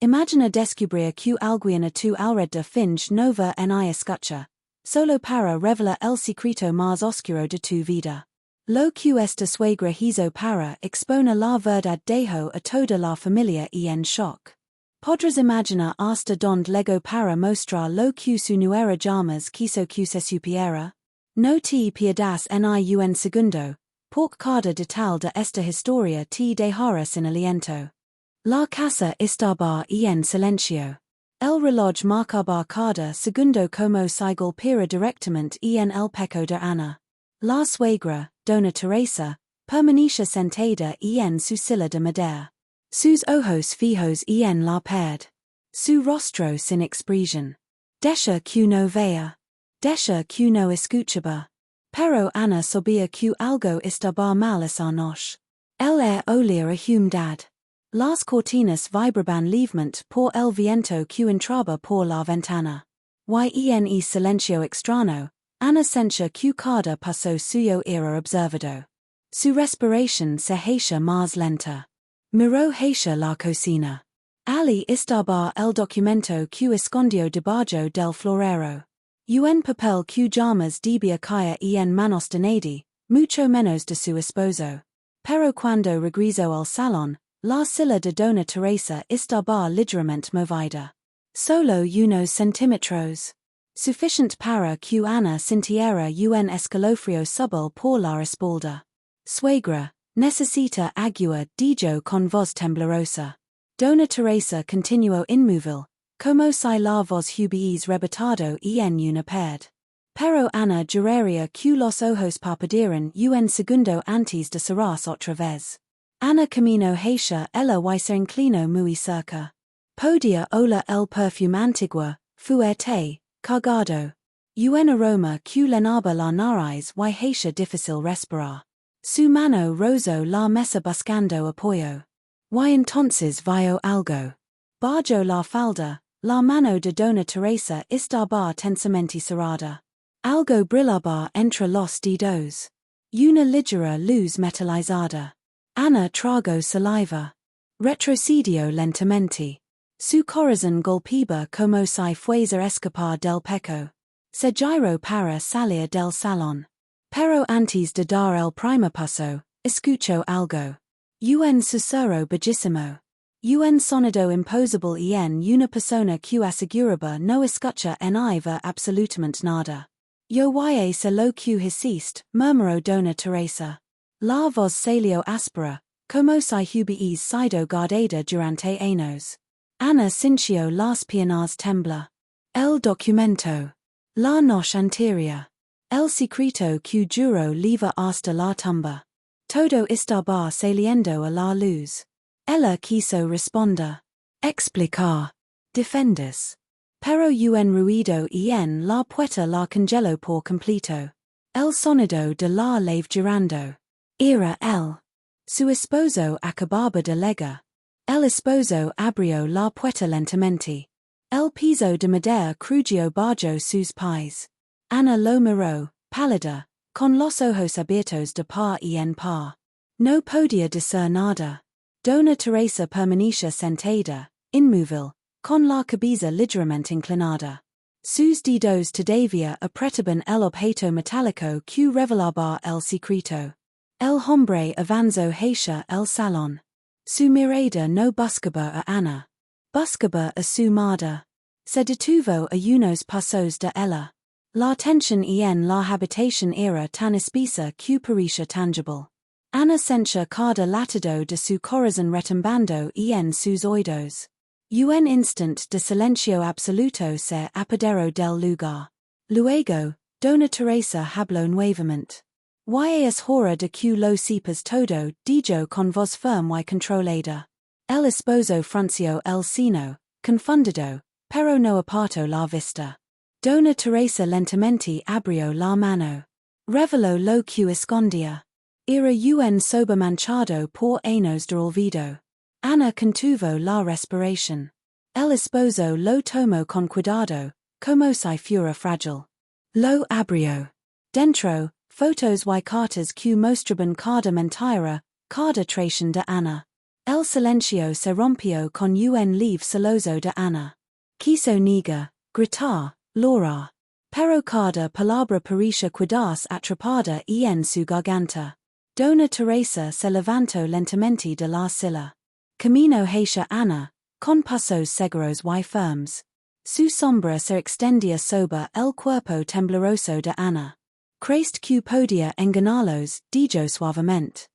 Imagina descubrir que alguien a tu alrededor finge nova ni escucha. Solo para revelar el secreto más oscuro de tu vida. Lo que esta suegra hizo para exponer la verdad dejo a toda la familia en shock. Podrás imaginar hasta donde llegó para mostrar lo que su nuera llamas quiso que se supiera. No te pierdas ni un segundo, porque cada detalle de esta historia te dejará sin aliento. La casa estaba en silencio. El reloj marcaba cada segundo como si golpeara directamente en el pecho de Ana. La suegra, Dona Teresa, permanecía sentada en su silla de madera. Sus ojos fijos en la pared. Su rostro sin expresión. Deja que no vea. Deja que no escuchaba. Pero Ana sabía que algo estaba mal esa noche. El olía a humedad. Las cortinas vibraban levemente por el viento que entraba por la ventana. En silencio extraño, Ana sentía que cada paso suyo era observado. Su respiración se hacía más lenta. Miró hacia la cocina. Ali estaba el documento que escondió debajo del florero. Un papel que jamás debía caer en manos de nadie, mucho menos de su esposo. Pero cuando regresó al salón, la silla de Dona Teresa estaba ligeramente movida. Solo unos centímetros. Suficiente para que Ana sintiera un escalofrío subil por la espalda. Suegra, necesita agua, dijo con voz temblorosa. Dona Teresa continuó inmóvil, como si la voz hubiese rebotado en una pared. Pero Ana juraría que los ojos parpadearon un segundo antes de cerrarse otra vez. Ana caminó hacia ella y se inclinó muy cerca. Podía oler el perfume antiguo, fuerte, cargado. Un aroma que llenaba la nariz y hacía difícil respirar. Su mano rozó la mesa buscando apoyo. Y entonces vio algo. Bajo la falda, la mano de Dona Teresa estaba tensamente cerrada. Algo brillaba entre los dedos. Una ligera luz metalizada. Ana tragó saliva. Retrocedió lentamente. Su corazón golpeaba como si fuese a escapar del pecho. Se giró para salir del salón. Pero antes de dar el primer paso, escuchó algo. Un susurro bellísimo. Un sonido imposible en una persona que aseguraba no escucha ni ver absolutamente nada. Yo sé lo que hiciste, murmuró Dona Teresa. La voz salió áspera, como si hubiese sido guardada durante años. Ana sintió las piernas temblar. El documento. La noche anterior. El secreto que juró levar hasta la tumba. Todo estaba saliendo a la luz. Ella quiso responder. Explicar. Defenderse. Pero un ruido en la puerta la congeló por completo. El sonido de la llave girando. Era él. Su esposo acababa de llegar. El esposo abrió la puerta lentamente. El piso de madera crujió bajo sus pies. Ana lo miró, pálida, con los ojos abiertos de par en par. No podía decir nada. Dona Teresa permanecía sentada, inmóvil, con la cabeza ligeramente inclinada. Sus dedos todavía apretaban el objeto metálico que revelaba el secreto. El hombre avanzó hacia el salón. Su mirada no buscaba a Ana. Buscaba a su madre. Se detuvo a unos pasos de ella. La tensión en la habitación era tan espesa que parecía tangible. Ana sentía cada latido de su corazón retumbando en sus oídos. Un instant de silencio absoluto se apoderó del lugar. Luego, Dona Teresa habló nuevamente. Es hora de que lo sepas todo, dijo con voz firme y controlada. El esposo frunció el ceño, confundido, pero no apartó la vista. Dona Teresa lentamente abrió la mano. Reveló lo que escondía. Era un sobre manchado por años de olvido. Ana contuvo la respiración. El esposo lo tomó con cuidado, como si fuera frágil. Lo abrió. Dentro, fotos y cartas que mostraban cada mentira, cada traición de Ana. El silencio se rompió con un leve celoso de Ana. Quiso negar, gritar, llorar. Pero cada palabra parecía quedarse atrapada en su garganta. Dona Teresa se levantó lentamente de la silla. Camino hacia Ana, con pasos seguros y firmes. Su sombra se extendía sobre el cuerpo tembloroso de Ana. Creíste que podía engañarlos, dijo suavemente.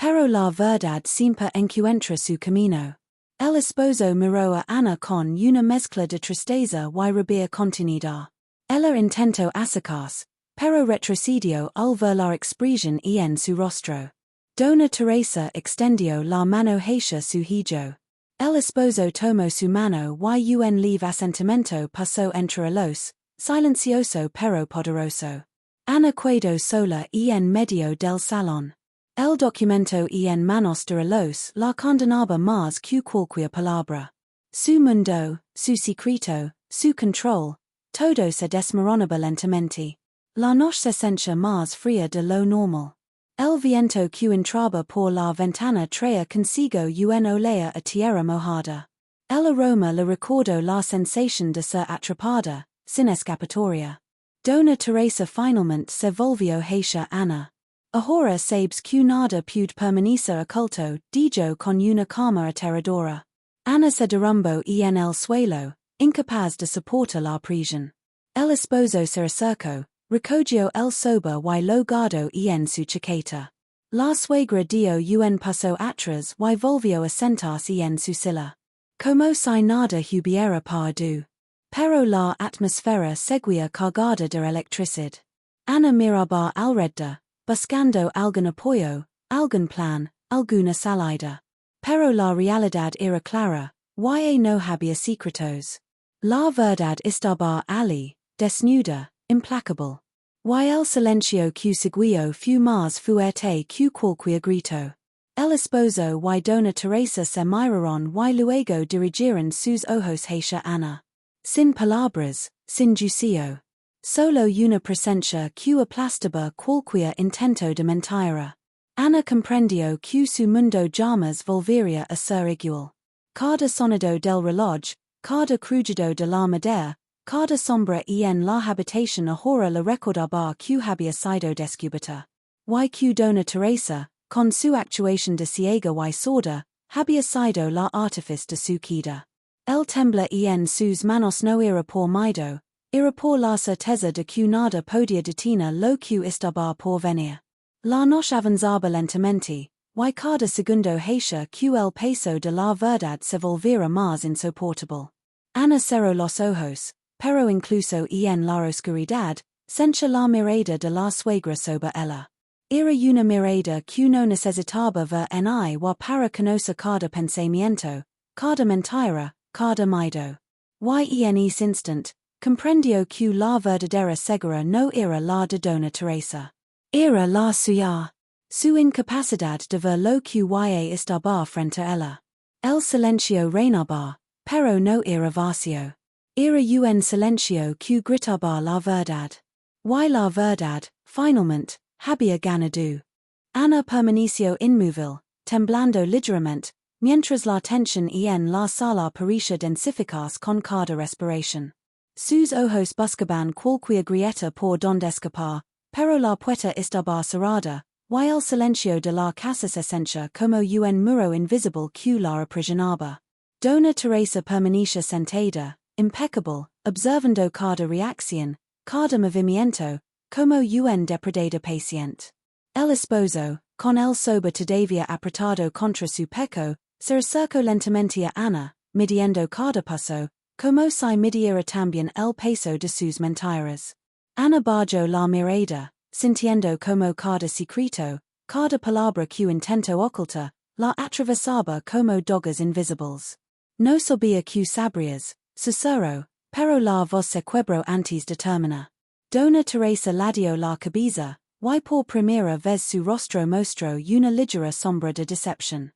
Pero la verdad siempre encuentra su camino. El esposo miró a Ana con una mezcla de tristeza y rabia contenida. Ella intentó acercarse, pero retrocedió al ver la expresión en su rostro. Dona Teresa extendió la mano hacia su hijo. El esposo tomó su mano y un leve asentimiento pasó entre los, silencioso pero poderoso. Ana quedó sola en medio del salón. El documento en manos de los la condenaba más que cualquier palabra. Su mundo, su secreto, su control, todo se desmoronaba lentamente. La noche se sentía más fría de lo normal. El viento que entraba por la ventana traía consigo un olor a tierra mojada. El aroma le recordó la sensación de ser atrapada, sin escapatoria. Dona Teresa finalmente se volvió hacia Ana. Ahora sabes que nada puede permanecer oculto, dijo con una calma aterradora. Ana se derrumbó en el suelo, incapaz de soportar la presión. El esposo se acercó, recogió el sobre y lo guardó en su chaqueta. La suegra dio un paso atrás y volvió a sentarse en su silla. Como si nada hubiera pasado. Pero la atmósfera seguía cargada de electricidad. Ana miraba alrededor, buscando algún apoyo, algún plan, alguna salida. Pero la realidad era clara, y no había secretos. La verdad estaba allí, desnuda, implacable. Y el silencio que seguió fue más fuerte que cualquier grito. El esposo y Dona Teresa se miraron y luego dirigieron sus ojos hacia Ana. Sin palabras, sin juicio. Solo una presencia que aplastaba cualquier intento de mentira. Ana comprendió que su mundo jamás volvería a ser igual. Cada sonido del reloj, cada crujido de la madera, cada sombra en la habitación ahora le recordaba que había sido descubierta. Y que Dona Teresa, con su actuación de ciega y sorda, había sido la artífice de su queda. El temblar en sus manos no era por miedo, era por la certeza de que nada podía detener lo que estaba por venir. La noche avanzaba lentamente, y cada segundo hacia que el peso de la verdad se volviera más insoportable. Ana cerró los ojos, pero incluso en la oscuridad, sentía la mirada de la suegra sobre ella. Era una mirada que no necesitaba ver en ella para conocer cada pensamiento, cada mentira, cada miedo. Y en ese instante, comprendió que la verdadera ceguera no era la de Dona Teresa. Era la suya. Su incapacidad de ver lo que estaba frente a ella. El silencio reinaba, pero no era vacío. Era un silencio que gritaba la verdad. Y la verdad, finalmente, había ganado. Ana permaneció inmóvil, temblando ligeramente, mientras la tensión en la sala parecía densificarse con cada respiración. Sus ojos buscaban cualquier grieta por donde escapar, pero la puerta estaba cerrada, y el silencio de la casa se sentía como un muro invisible que la aprisionaba. Dona Teresa permanecía sentada, impecable, observando cada reacción, cada movimiento, como un depredador paciente. El esposo, con el sobre todavía apretado contra su pecho, se acercó lentamente a Ana, midiendo cada paso, como si midiera también el peso de sus mentiras. Ana bajó la mirada, sintiendo como cada secreto, cada palabra que intentó ocultar, la atravesaba como dogas invisibles. No sabía que sabrías, susurró, pero la voz se quebró antes de terminar. Dona Teresa ladeó la cabeza, y por primera vez su rostro mostró una ligera sombra de decepción.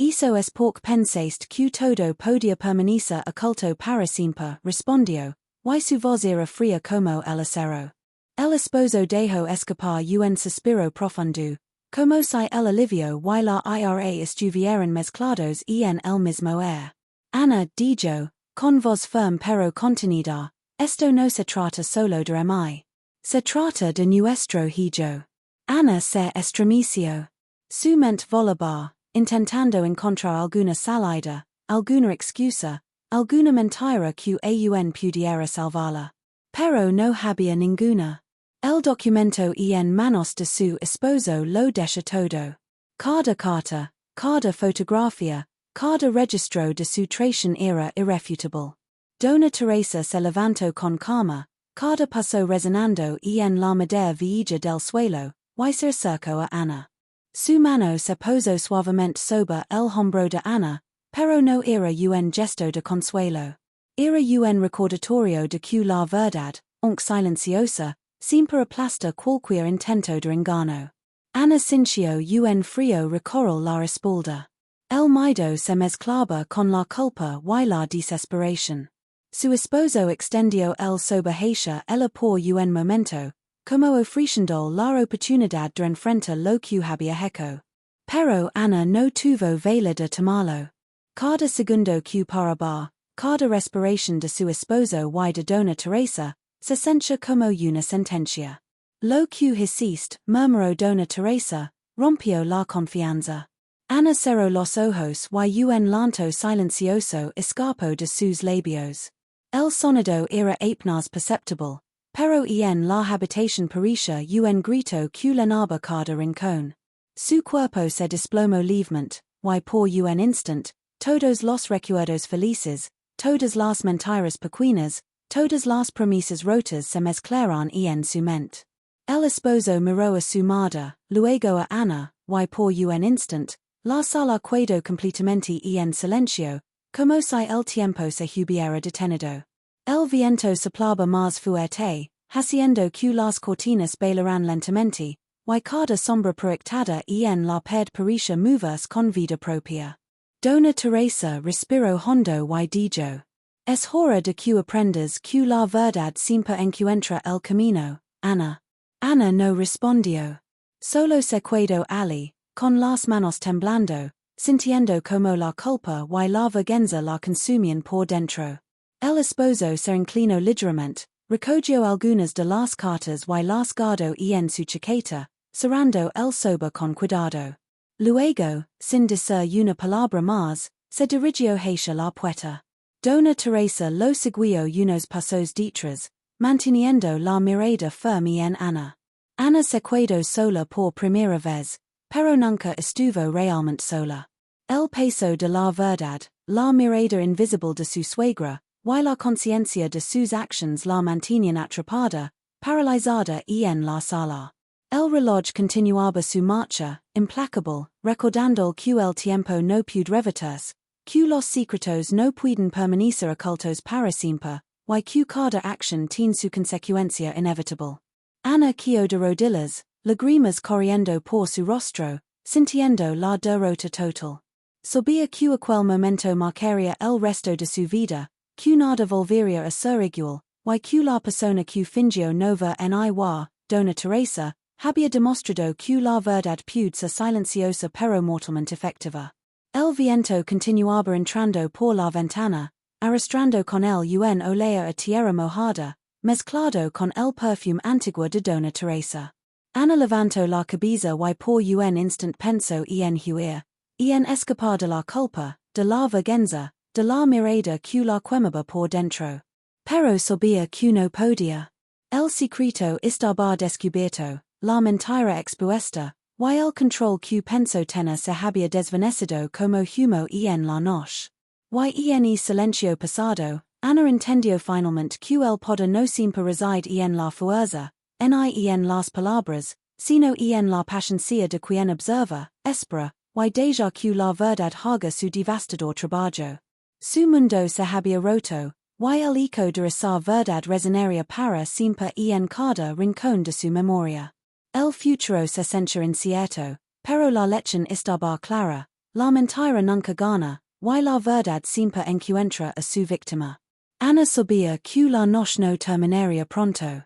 Eso es porque pensaste que todo podía permanecer oculto para siempre, respondió, y su voz era fría como el acero. El esposo dejó escapar un suspiro profundo, como si el alivio y la ira estuvieran mezclados en el mismo air. Ana dijo, con voz firme pero contenida, esto no se trata solo de mí. Se trata de nuestro hijo. Ana se estremeció. Su mente volaba, intentando encontrar alguna salida, alguna excusa, alguna mentira que aún pudiera salvarla. Pero no había ninguna. El documento en manos de su esposo lo deja todo. Cada carta, cada fotografía, cada registro de su traición era irrefutable. Dona Teresa se levantó con calma, cada paso resonando en la madera vieja del suelo, y se acercó a Ana. Su mano se posó suavemente sobre el hombro de Ana, pero no era un gesto de consuelo. Era un recordatorio de que la verdad, aunque silenciosa, siempre aplasta cualquier intento de engano. Ana sintió un frío recorrer la espalda. El miedo se mezclaba con la culpa y la desesperación. Su esposo extendió el sobajacia ella por un momento, como ofreciendo la oportunidad de enfrentar lo que había hecho. Pero Ana no tuvo vela de tomarlo. Cada segundo que paraba, cada respiración de su esposo y de Dona Teresa, se sentía como una sentencia. Lo que hiciste, murmuró Dona Teresa, rompió la confianza. Ana cerró los ojos y un llanto silencioso escapó de sus labios. El sonido era apenas perceptible, pero en la habitación parecía un grito que llenaba cada rincón. Su cuerpo se desplomó levemente, y por un instant, todos los recuerdos felices, todas las mentiras pequeñas, todas las promesas rotas se mezclaron en su mente. El esposo miró a su madre, luego a Ana, y por un instant, la sala quedó completamente en silencio, como si el tiempo se hubiera detenido. El viento soplaba más fuerte, haciendo que las cortinas bailaran lentamente, y cada sombra proyectada en la pared parecía moverse con vida propia. Dona Teresa respiró hondo y dijo: Es hora de que aprendas que la verdad siempre encuentra el camino, Ana. Ana no respondió. Solo se quedó allí, con las manos temblando, sintiendo como la culpa y la vergüenza la consumían por dentro. El esposo se inclinó ligeramente, recogió algunas de las cartas y las guardó en su chaqueta, cerrando el sobre con cuidado. Luego, sin decir una palabra más, se dirigió hacia la puerta. Dona Teresa lo siguió unos pasos detrás, manteniendo la mirada firme en Ana. Ana se quedó sola por primera vez, pero nunca estuvo realmente sola. El peso de la verdad, la mirada invisible de su suegra, y la conciencia de sus actions la mantenían atrapada, paralizada en la sala. El reloj continuaba su marcha, implacable, recordando que el tiempo no puede revertirse, que los secretos no pueden permanecer ocultos para siempre, y que cada acción tiene su consecuencia inevitable. Ana quedó de rodillas, lágrimas corriendo por su rostro, sintiendo la derrota total. Sabía que aquel momento marcaría el resto de su vida, que nada volvería a ser igual, y que la persona que fingió no ver en ella, Dona Teresa, había demostrado que la verdad puede ser silenciosa pero mortalmente efectiva. El viento continuaba entrando por la ventana, arrastrando con él un olor a tierra mojada, mezclado con el perfume antiguo de Dona Teresa. Ana levantó la cabeza y por un instant pensó en huir, en escapar de la culpa, de la vergüenza, de la mirada que la quemaba por dentro. Pero sabía que no podía. El secreto estaba descubierto, la mentira expuesta, y el control que pensó tener se había desvanecido como humo en la noche. Y en el silencio pasado, Ana entendió finalmente que el poder no siempre reside en la fuerza, en las palabras, sino en la paciencia de quien observa, espera, y deja que la verdad haga su devastador trabajo. Su mundo se había roto, y el eco de esa verdad resonaría para siempre en cada rincón de su memoria. El futuro se sentía incierto, pero la lección estaba clara, la mentira nunca gana, y la verdad siempre encuentra a su víctima. Ana sabía que la noche no terminaría pronto.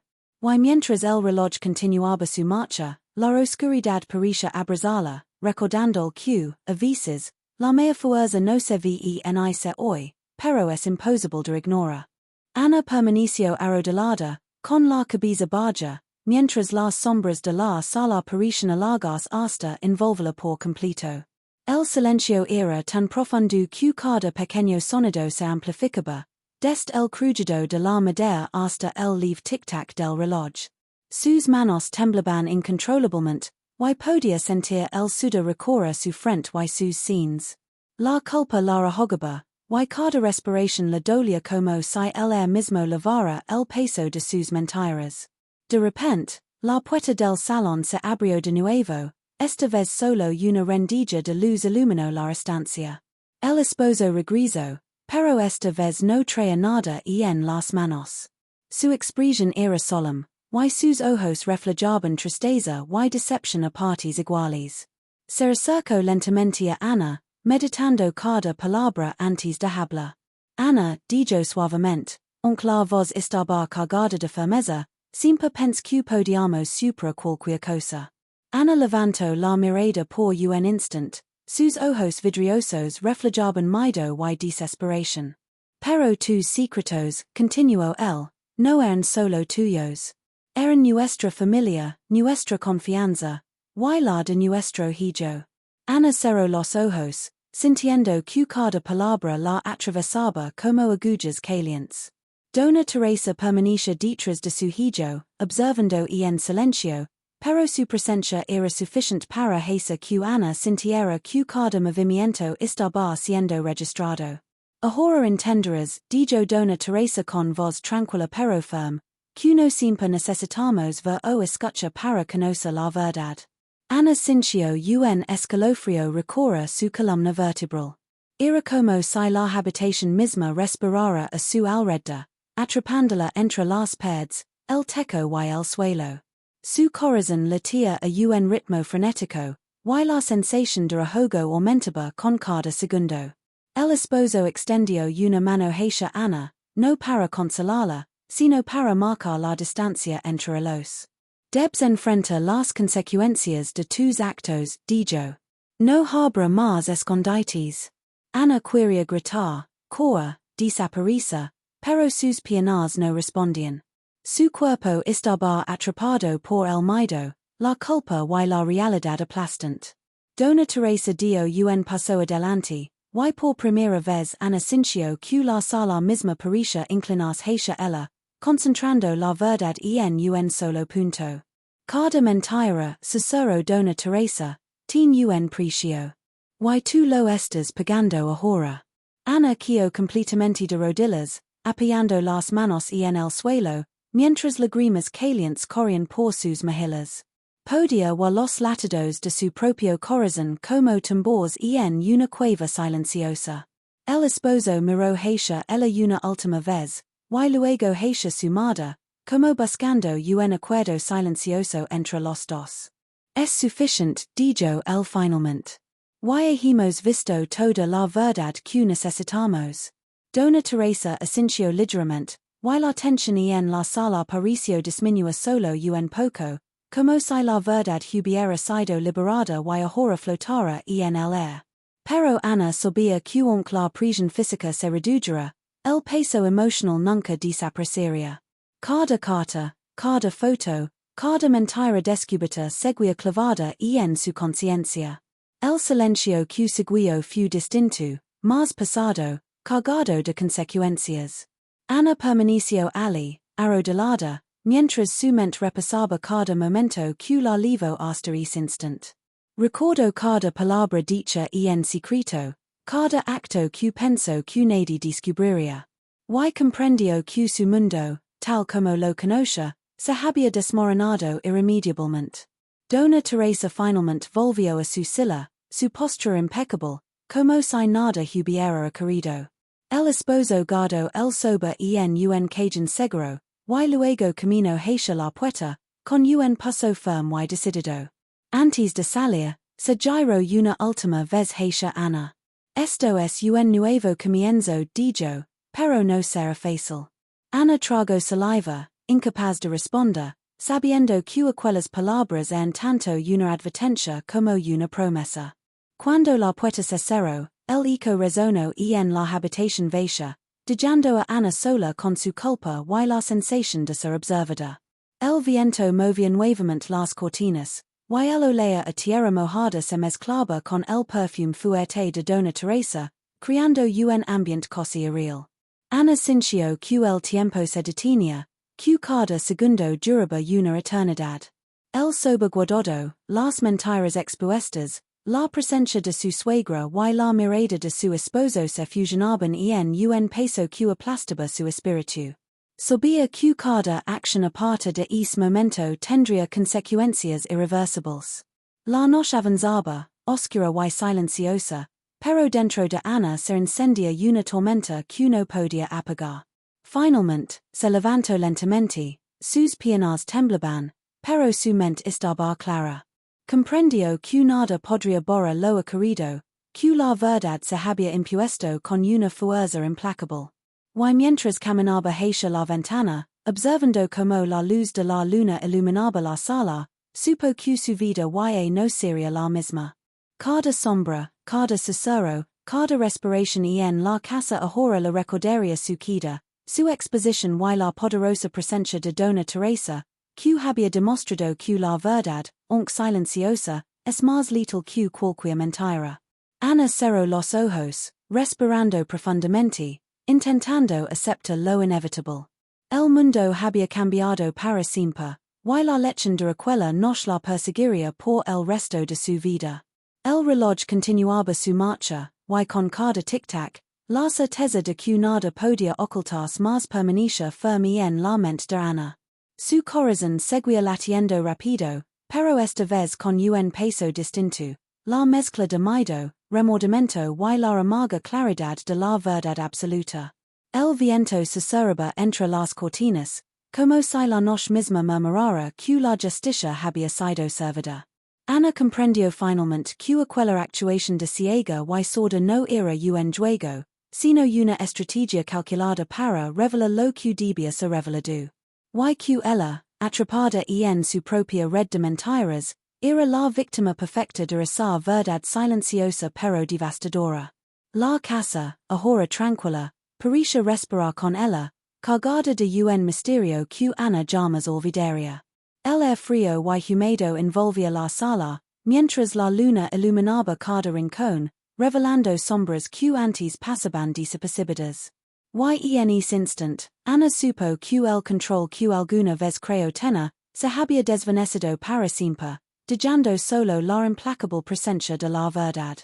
Y mientras el reloj continuaba su marcha, la oscuridad parecía abrazarla, recordando que, a veces, la mea fuerza no se ve ni se oye, pero es imposible de ignorar. Ana permaneció arrodillada, con la cabeza baja, mientras las sombras de la sala parecían alargarse hasta envolverla por completo. El silencio era tan profundo que cada pequeño sonido se amplificaba, desde el crujido de la madera hasta el leve tic-tac del reloj. Sus manos temblaban incontrolablemente, y podía sentir el sudor recorrer su frente y sus sienes. La culpa la ahogaba, y cada respiración le dolía como si el aire mismo lavara el peso de sus mentiras. De repente, la puerta del salón se abrió de nuevo, esta vez solo una rendija de luz iluminó la estancia. El esposo regresó, pero esta vez no traía nada en las manos. Su expresión era solemne, y sus ojos reflejaban tristeza y decepción a partes iguales. Se acercó lentamente a Ana, meditando cada palabra antes de hablar. Ana, dijo suavemente, aunque la voz estaba cargada de firmeza, siempre pensé que podíamos superar cualquier cosa. Ana levantó la mirada por un instante, sus ojos vidriosos reflejaban miedo y desesperación. Pero tus secretos, continuó él, no eran solo tuyos. Eran nuestra familia, nuestra confianza, y la de nuestro hijo. Ana cerró los ojos, sintiendo que cada palabra la atravesaba como agujas calientes. Dona Teresa permanecía detrás de su hijo, observando en silencio, pero su presencia era suficiente para hacer que Ana sintiera que cada movimiento estaba siendo registrado. Ahora entenderás, dijo Dona Teresa con voz tranquila pero firme, que no siempre necesitamos ver o escuchar para conocer la verdad. Ana sintió un escalofrío recorrer su columna vertebral. Era como si la habitación misma respirara a su alrededor, atrapándola entre las paredes, el techo y el suelo. Su corazón latía a un ritmo frenético, y la sensación de ahogo aumentaba con cada segundo. El esposo extendió una mano hacia Ana, no para consolarla, sino para marcar la distancia entre los. Debes enfrentar las consecuencias de tus actos, dijo. No habrá más escondites. Ana quería gritar, correr, desaparecer, pero sus piernas no respondían. Su cuerpo estaba atrapado por el miedo, la culpa y la realidad aplastante. Dona Teresa dio un paso adelante, y por primera vez Ana sintió que la sala misma parecía inclinarse hacia ella, concentrando la verdad en un solo punto. Cada mentira, susurró Dona Teresa, tiene un precio. Y tú lo estás pagando ahora. Ana quedó completamente de rodillas, apoyando las manos en el suelo, mientras lágrimas calientes corrían por sus mejillas. Podía ver los latidos de su propio corazón como tambores en una cueva silenciosa. El esposo miró hacia ella una última vez, y luego hacia su madre, como buscando un acuerdo silencioso entre los dos. Es suficiente, dijo él finalmente. Y hemos visto toda la verdad que necesitamos. Dona Teresa asintió ligeramente, y la tensión en la sala pareció disminuir solo un poco, como si la verdad hubiera sido liberada y ahora flotara en el aire. Pero Ana sabía que aunque la presión física se redujera, el peso emocional nunca desaparecería. Cada carta, cada foto, cada mentira descubierta seguía clavada en su conciencia. El silencio que seguió fue distinto, más pesado, cargado de consecuencias. Ana permaneció allí, arrodillada, mientras su mente repasaba cada momento que la llevó hasta ese instante. Recordó cada palabra dicha en secreto, cada acto que pensó que nadie descubriría. Y comprendió que su mundo, tal como lo conocía, se había desmoronado irremediablemente. Dona Teresa finalmente volvió a su silla, su postura impecable, como si nada hubiera ocurrido. El esposo guardó el sober en un cajón seguro, y luego caminó hacia la puerta, con un paso firme y decidido. Antes de salir, se giró una última vez hacia Ana. Esto es un nuevo comienzo, dijo, pero no será fácil. Ana tragó saliva, incapaz de responder, sabiendo que aquellas palabras en tanto una advertencia como una promesa. Cuando la puerta se cerró, el eco resonó en la habitación vacía, dejando a Ana sola con su culpa y la sensación de ser observada. El viento movía nuevamente las cortinas, y el olor a tierra mojada se mezclaba con el perfume fuerte de Dona Teresa, creando un ambiente casi irreal. Ana sintió que el tiempo se detenía, que cada segundo duraba una eternidad. El sober guardado, las mentiras expuestas, la presencia de su suegra y la mirada de su esposo se fusionaban en un peso que aplastaba su espíritu. Sabía que cada acción aparte de ese momento tendría consecuencias irreversibles. La noche avanzaba, oscura y silenciosa, pero dentro de Ana se encendía una tormenta que no podía apagar. Finalmente, se levantó lentamente, sus piernas temblaban, pero su mente estaba clara. Comprendió que nada podría borrar lo ocurrido, que la verdad se había impuesto con una fuerza implacable. Y mientras caminaba hacia la ventana, observando como la luz de la luna iluminaba la sala, supo que su vida no sería la misma. Cada sombra, cada susurro, cada respiración en la casa ahora la recordaría su queda, su exposición y la poderosa presencia de Dona Teresa, que había demostrado que la verdad, aunque silenciosa, es más letal que cualquier mentira. Ana cerró los ojos, respirando profundamente, intentando aceptar lo inevitable. El mundo había cambiado para siempre, y la lección de aquella noche la perseguiría por el resto de su vida. El reloj continuaba su marcha, y con cada tic-tac, la certeza de que nada podía ocultarse más permanecía firme en la mente de Ana. Su corazón seguía latiendo rápido, pero esta vez con un peso distinto, la mezcla de miedo, remordimiento y la amarga claridad de la verdad absoluta. El viento susurraba entre las cortinas, como si la noche misma murmurara que la justicia había sido servida. Ana comprendió finalmente que aquella actuación de ciega y sorda no era un juego, sino una estrategia calculada para revelar lo que debía ser revelado. Y que ella, atrapada en su propia red de mentiras, era la víctima perfecta de esa verdad silenciosa pero devastadora. La casa, ahora tranquila, parecía respirar con ella, cargada de un misterio que Ana jamás olvidaría. El aire frío y húmedo envolvía la sala, mientras la luna iluminaba cada rincón, revelando sombras que antes pasaban desapercibidas. Y en ese instant, Ana supo que el control que alguna vez creyó tener, se había desvanecido para siempre, dejando solo la implacable presencia de la verdad.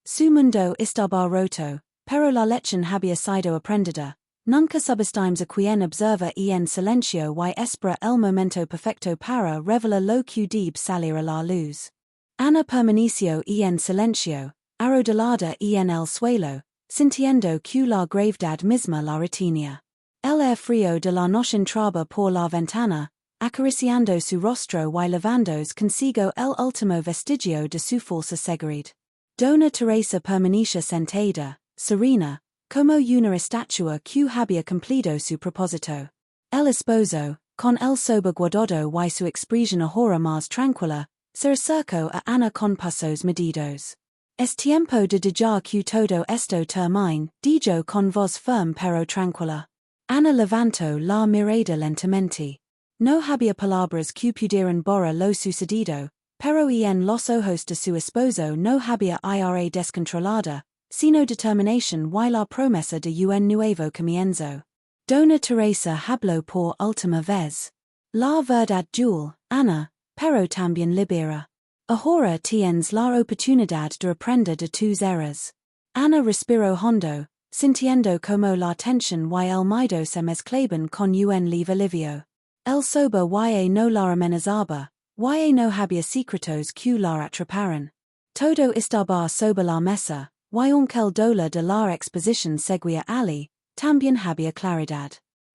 Su mundo estaba roto, pero la lección había sido aprendida. Nunca subestimes a quien observa en silencio y espera el momento perfecto para revelar lo que debe salir a la luz. Ana permaneció en silencio, arrodillada en el suelo, sintiendo que la gravedad misma la retenía. El aire frío de la noche entraba por la ventana, acariciando su rostro y levándose consigo el último vestigio de su falsa seguridad. Dona Teresa permanecía sentada, serena, como una estatua que había cumplido su propósito. El esposo, con el sober guardado y su expresión ahora más tranquila, se acercó a Ana con pasos medidos. Es tiempo de dejar que todo esto termine, dijo con voz firme pero tranquila. Ana levantó la mirada lentamente. No había palabras que pudieran borrar lo sucedido, pero en los ojos de su esposo no había ira descontrolada, sino determinación y la promesa de un nuevo comienzo. Dona Teresa habló por última vez. La verdad duele, Ana, pero también libera. Ahora tienes la oportunidad de aprender de tus errores. Ana respiró hondo, sintiendo como la tensión y el miedo se mezclaban con un leve alivio. El sober y no la amenazaba, y no había secretos que la atraparan. Todo estaba sobre la mesa. Y aunque el dolor de la exposición seguía allí, también había claridad.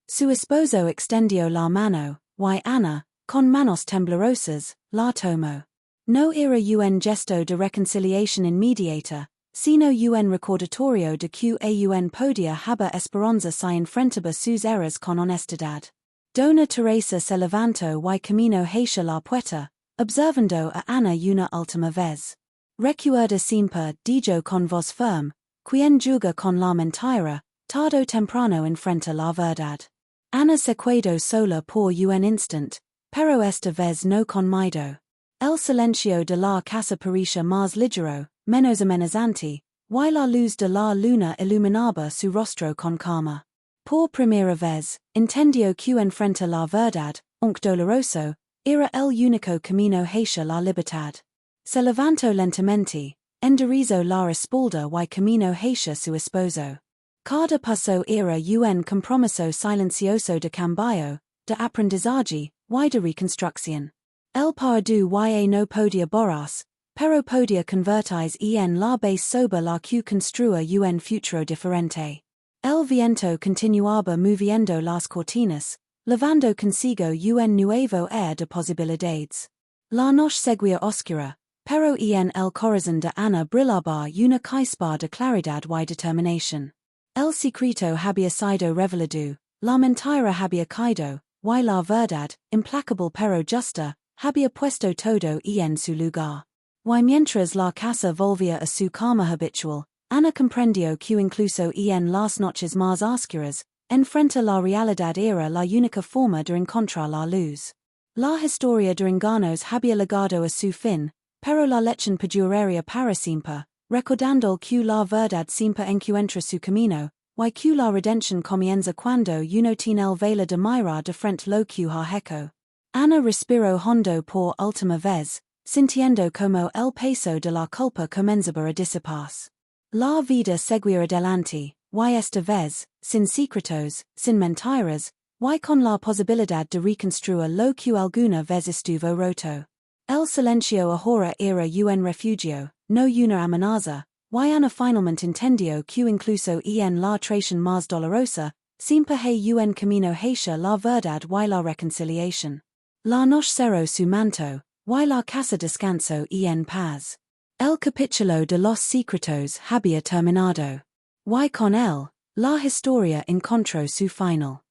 Su esposo extendió la mano, y Ana, con manos temblorosas, la tomó. No era un gesto de reconciliación inmediata, sino un recordatorio de que aún podía haber esperanza si enfrentaba sus errores con honestidad. Dona Teresa se levantó y camino hacia la puerta, observando a Ana una última vez. Recuerda siempre, dijo con voz firme, quien juga con la mentira, tarde o temprano enfrenta la verdad. Ana se quedó sola por un instant, pero esta vez no con miedo. El silencio de la casa parecía más ligero, menos amenazante, y la luz de la luna iluminaba su rostro con calma. Por primera vez, entendió que enfrenta la verdad, aunque doloroso, era el único camino hacia la libertad. Se levantó lentamente, enderezó la espalda y camino hacia su esposo. Cada paso era un compromiso silencioso de cambio, de aprendizaje, y de reconstrucción. El perdu y no podía borrarse, pero podía convertirse en la base sobre la que construía un futuro diferente. El viento continuaba moviendo las cortinas, levando consigo un nuevo aire de posibilidades. La noche seguía oscura, pero en el corazón de Ana brillaba una chispa de claridad y determinación. El secreto había sido revelado, la mentira había caído, y la verdad, implacable pero justa, había puesto todo en su lugar. Y mientras la casa volvía a su calma habitual, Ana comprendió que incluso en las noches más oscuras, enfrenta la realidad era la única forma de encontrar la luz. La historia de engaños había llegado a su fin, pero la lección perduraría para siempre, recordando que la verdad siempre encuentra su camino, y que la redención comienza cuando uno tiene el vela de mirar de frente lo que ha hecho. Ana respiró hondo por última vez, sintiendo como el peso de la culpa comenzaba a disiparse. La vida seguía adelante, y esta vez, sin secretos, sin mentiras, y con la posibilidad de reconstruir lo que alguna vez estuvo roto. El silencio ahora era un refugio, no una amenaza, y Ana finalmente entendió que incluso en la traición más dolorosa, siempre hay un camino hacia la verdad y la reconciliación. La noche cerró su manto, y la casa descansó en paz. El capítulo de los secretos había terminado. Y con él, la historia encontró su final.